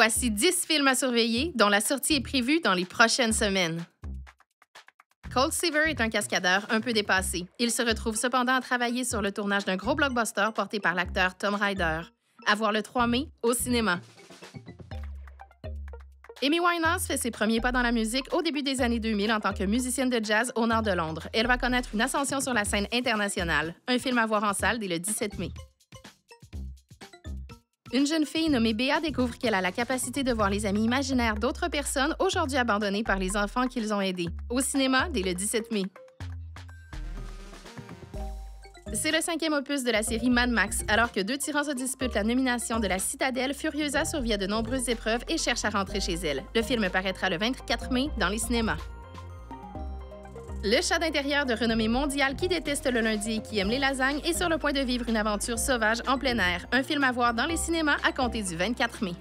Voici 10 films à surveiller dont la sortie est prévue dans les prochaines semaines. Colt Seaver est un cascadeur un peu dépassé. Il se retrouve cependant à travailler sur le tournage d'un gros blockbuster porté par l'acteur Tom Ryder. À voir le 3 mai au cinéma. Amy Winehouse fait ses premiers pas dans la musique au début des années 2000 en tant que musicienne de jazz au nord de Londres. Elle va connaître une ascension sur la scène internationale. Un film à voir en salle dès le 17 mai. Une jeune fille nommée Béa découvre qu'elle a la capacité de voir les amis imaginaires d'autres personnes aujourd'hui abandonnées par les enfants qu'ils ont aidés. Au cinéma dès le 17 mai. C'est le 5e opus de la série Mad Max. Alors que deux tyrans se disputent la nomination de la Citadelle, Furiosa survit à de nombreuses épreuves et cherche à rentrer chez elle. Le film paraîtra le 24 mai dans les cinémas. Le chat d'intérieur de renommée mondiale qui déteste le lundi et qui aime les lasagnes est sur le point de vivre une aventure sauvage en plein air. Un film à voir dans les cinémas à compter du 24 mai.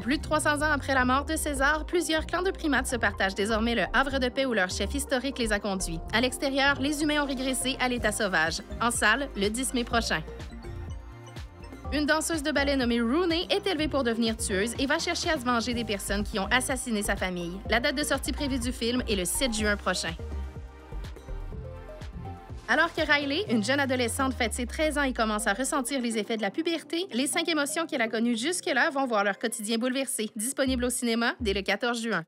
Plus de 300 ans après la mort de César, plusieurs clans de primates se partagent désormais le havre de paix où leur chef historique les a conduits. À l'extérieur, les humains ont régressé à l'état sauvage. En salle, le 10 mai prochain. Une danseuse de ballet nommée Rooney est élevée pour devenir tueuse et va chercher à se venger des personnes qui ont assassiné sa famille. La date de sortie prévue du film est le 7 juin prochain. Alors que Riley, une jeune adolescente, fête ses 13 ans et commence à ressentir les effets de la puberté, les 5 émotions qu'elle a connues jusque-là vont voir leur quotidien bouleversé. Disponible au cinéma dès le 14 juin.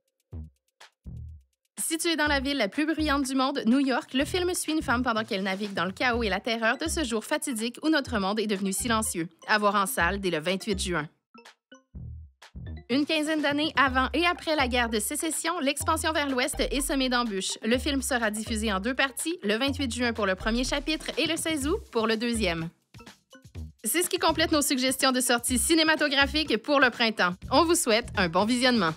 Situé dans la ville la plus bruyante du monde, New York, le film suit une femme pendant qu'elle navigue dans le chaos et la terreur de ce jour fatidique où notre monde est devenu silencieux. À voir en salle dès le 28 juin. Une quinzaine d'années avant et après la guerre de sécession, l'expansion vers l'Ouest est semée d'embûches. Le film sera diffusé en 2 parties, le 28 juin pour le premier chapitre et le 16 août pour le deuxième. C'est ce qui complète nos suggestions de sorties cinématographiques pour le printemps. On vous souhaite un bon visionnement.